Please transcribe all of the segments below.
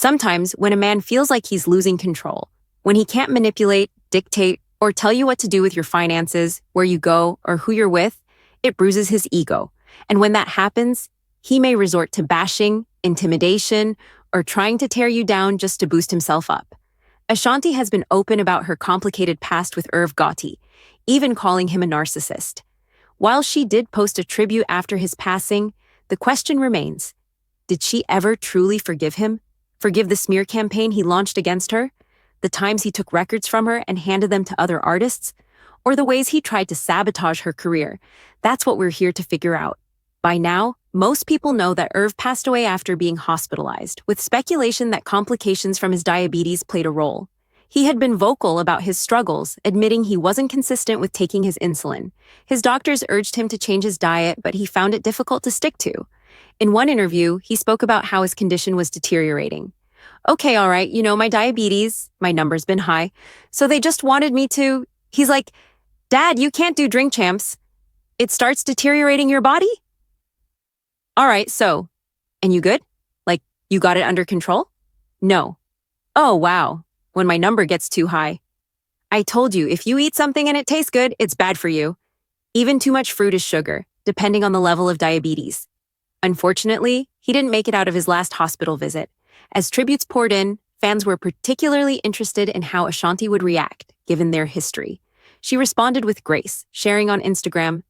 Sometimes, when a man feels like he's losing control, when he can't manipulate, dictate, or tell you what to do with your finances, where you go, or who you're with, it bruises his ego. And when that happens, he may resort to bashing, intimidation, or trying to tear you down just to boost himself up. Ashanti has been open about her complicated past with Irv Gotti, even calling him a narcissist. While she did post a tribute after his passing, the question remains, did she ever truly forgive him? Forgive the smear campaign he launched against her? The times he took records from her and handed them to other artists? Or the ways he tried to sabotage her career? That's what we're here to figure out. By now, most people know that Irv passed away after being hospitalized, with speculation that complications from his diabetes played a role. He had been vocal about his struggles, admitting he wasn't consistent with taking his insulin. His doctors urged him to change his diet, but he found it difficult to stick to. In one interview, he spoke about how his condition was deteriorating. Okay, all right, my diabetes, my number's been high, so they just wanted me to... He's like, Dad, you can't do drink champs. It starts deteriorating your body? All right, so, and you good? Like, you got it under control? No. Oh, wow. When my number gets too high. I told you, if you eat something and it tastes good, it's bad for you. Even too much fruit is sugar, depending on the level of diabetes. Unfortunately, he didn't make it out of his last hospital visit. As tributes poured in, fans were particularly interested in how Ashanti would react, given their history. She responded with grace, sharing on Instagram,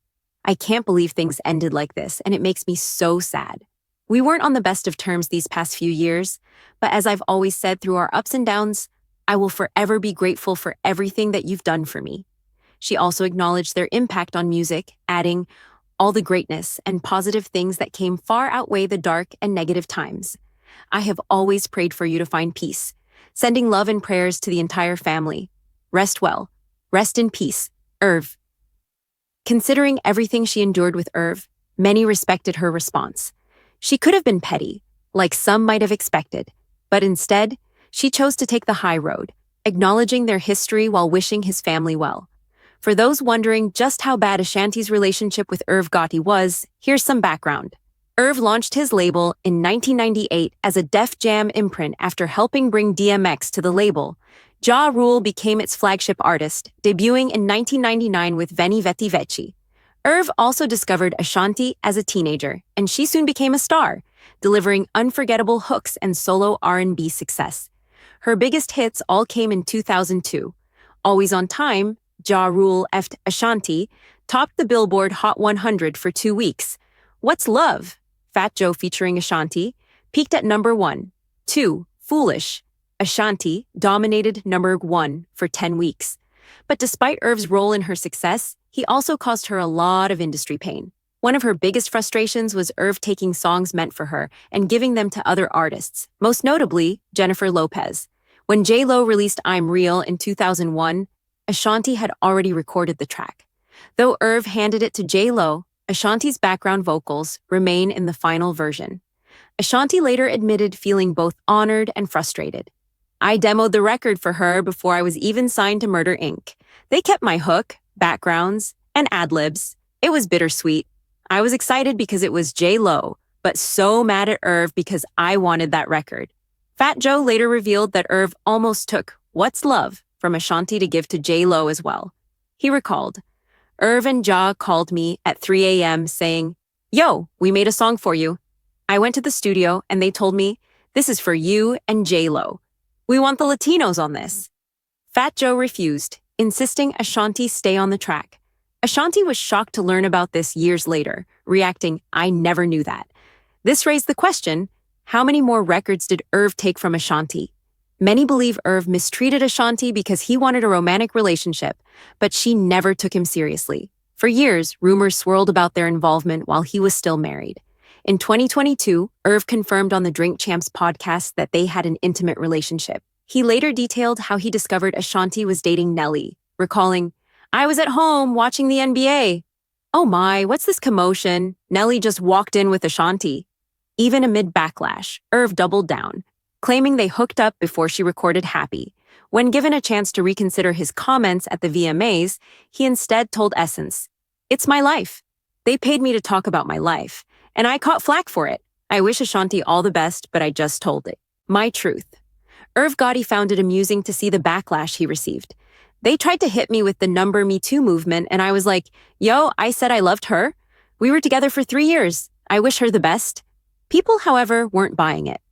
I can't believe things ended like this, and it makes me so sad. We weren't on the best of terms these past few years, but as I've always said through our ups and downs, I will forever be grateful for everything that you've done for me. She also acknowledged their impact on music, adding, all the greatness and positive things that came far outweigh the dark and negative times. I have always prayed for you to find peace, sending love and prayers to the entire family. Rest well. Rest in peace, Irv. Considering everything she endured with Irv, many respected her response. She could have been petty, like some might have expected, but instead, she chose to take the high road, acknowledging their history while wishing his family well. For those wondering just how bad Ashanti's relationship with Irv Gotti was, here's some background. Irv launched his label in 1998 as a Def Jam imprint after helping bring DMX to the label. Ja Rule became its flagship artist, debuting in 1999 with Veni Veti Veci. Irv also discovered Ashanti as a teenager, and she soon became a star, delivering unforgettable hooks and solo R&B success. Her biggest hits all came in 2002. Always on Time, Ja Rule ft. Ashanti, topped the Billboard Hot 100 for 2 weeks. What's Love? Fat Joe featuring Ashanti, peaked at number 1. 2. Foolish. Ashanti dominated number 1 for 10 weeks. But despite Irv's role in her success, he also caused her a lot of industry pain. One of her biggest frustrations was Irv taking songs meant for her and giving them to other artists, most notably Jennifer Lopez. When J.Lo released I'm Real in 2001, Ashanti had already recorded the track. Though Irv handed it to J.Lo, Ashanti's background vocals remain in the final version. Ashanti later admitted feeling both honored and frustrated. I demoed the record for her before I was even signed to Murder Inc. They kept my hook, backgrounds, and ad-libs. It was bittersweet. I was excited because it was J.Lo, but so mad at Irv because I wanted that record. Fat Joe later revealed that Irv almost took What's Love from Ashanti to give to J.Lo as well. He recalled, Irv and Ja called me at 3 a.m. saying, Yo, we made a song for you. I went to the studio and they told me, this is for you and J.Lo. We want the Latinos on this. Fat Joe refused, insisting Ashanti stay on the track. Ashanti was shocked to learn about this years later, reacting, I never knew that. This raised the question, how many more records did Irv take from Ashanti? Many believe Irv mistreated Ashanti because he wanted a romantic relationship, but she never took him seriously. For years, rumors swirled about their involvement while he was still married. In 2022, Irv confirmed on the Drink Champs podcast that they had an intimate relationship. He later detailed how he discovered Ashanti was dating Nelly, recalling, I was at home watching the NBA. Oh my, what's this commotion? Nelly just walked in with Ashanti. Even amid backlash, Irv doubled down, claiming they hooked up before she recorded Happy. When given a chance to reconsider his comments at the VMAs, he instead told Essence, It's my life. They paid me to talk about my life, and I caught flack for it. I wish Ashanti all the best, but I just told it. My truth. Irv Gotti found it amusing to see the backlash he received. They tried to hit me with the number Me Too movement, and I was like, yo, I said I loved her. We were together for 3 years. I wish her the best. People, however, weren't buying it.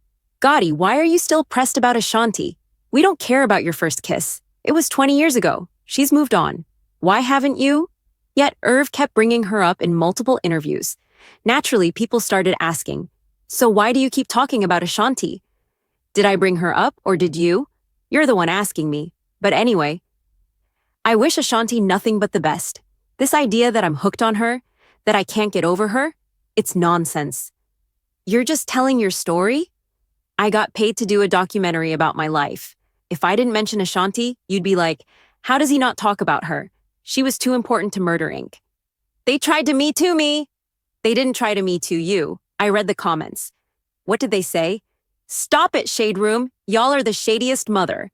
Gotti, why are you still pressed about Ashanti? We don't care about your first kiss. It was 20 years ago. She's moved on. Why haven't you? Yet Irv kept bringing her up in multiple interviews. Naturally, people started asking, so why do you keep talking about Ashanti? Did I bring her up, or did you? You're the one asking me. But anyway, I wish Ashanti nothing but the best. This idea that I'm hooked on her, that I can't get over her, it's nonsense. You're just telling your story? I got paid to do a documentary about my life. If I didn't mention Ashanti, you'd be like, how does he not talk about her? She was too important to Murder Inc. They tried to Me Too me. They didn't try to Me Too you. I read the comments. What did they say? Stop it, Shade Room. Y'all are the shadiest mother.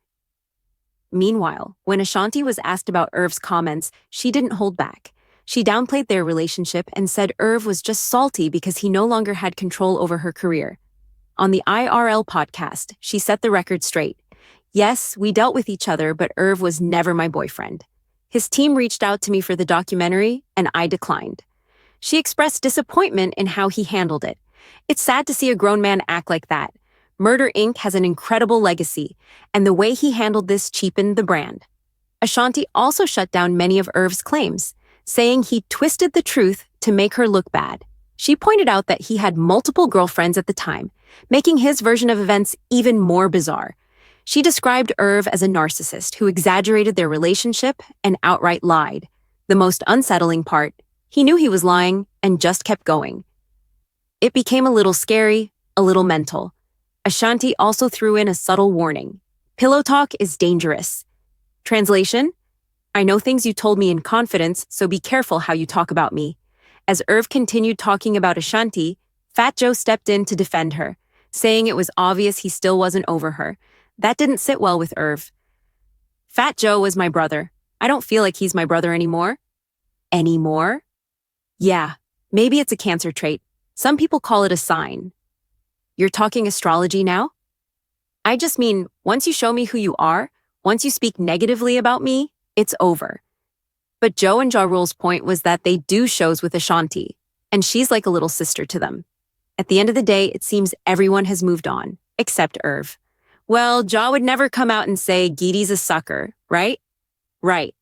Meanwhile, when Ashanti was asked about Irv's comments, she didn't hold back. She downplayed their relationship and said Irv was just salty because he no longer had control over her career. On the IRL podcast, she set the record straight. Yes, we dealt with each other, but Irv was never my boyfriend. His team reached out to me for the documentary, and I declined. She expressed disappointment in how he handled it. It's sad to see a grown man act like that. Murder Inc. has an incredible legacy, and the way he handled this cheapened the brand. Ashanti also shut down many of Irv's claims, saying he twisted the truth to make her look bad. She pointed out that he had multiple girlfriends at the time, making his version of events even more bizarre. She described Irv as a narcissist who exaggerated their relationship and outright lied. The most unsettling part, he knew he was lying and just kept going. It became a little scary, a little mental. Ashanti also threw in a subtle warning. Pillow talk is dangerous. Translation? I know things you told me in confidence, so be careful how you talk about me. As Irv continued talking about Ashanti, Fat Joe stepped in to defend her, saying it was obvious he still wasn't over her. That didn't sit well with Irv. Fat Joe was my brother. I don't feel like he's my brother anymore. Anymore? Yeah, maybe it's a cancer trait. Some people call it a sign. You're talking astrology now? I just mean, once you show me who you are, once you speak negatively about me, it's over. But Joe and Ja Rule's point was that they do shows with Ashanti, and she's like a little sister to them. At the end of the day, it seems everyone has moved on, except Irv. Well, Ja would never come out and say Geety's a sucker, right? Right.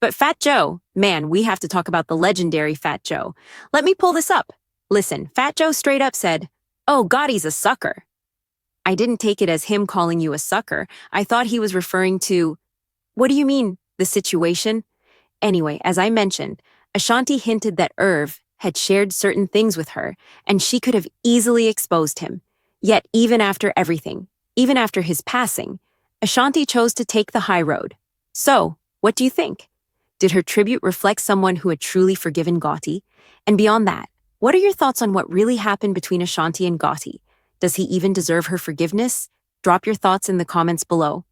But Fat Joe, man, we have to talk about the legendary Fat Joe. Let me pull this up. Listen, Fat Joe straight up said, oh, Gotti's a sucker. I didn't take it as him calling you a sucker. I thought he was referring to, what do you mean, the situation? Anyway, as I mentioned, Ashanti hinted that Irv had shared certain things with her, and she could have easily exposed him. Yet even after everything, even after his passing, Ashanti chose to take the high road. So, what do you think? Did her tribute reflect someone who had truly forgiven Gotti? And beyond that, what are your thoughts on what really happened between Ashanti and Gotti? Does he even deserve her forgiveness? Drop your thoughts in the comments below.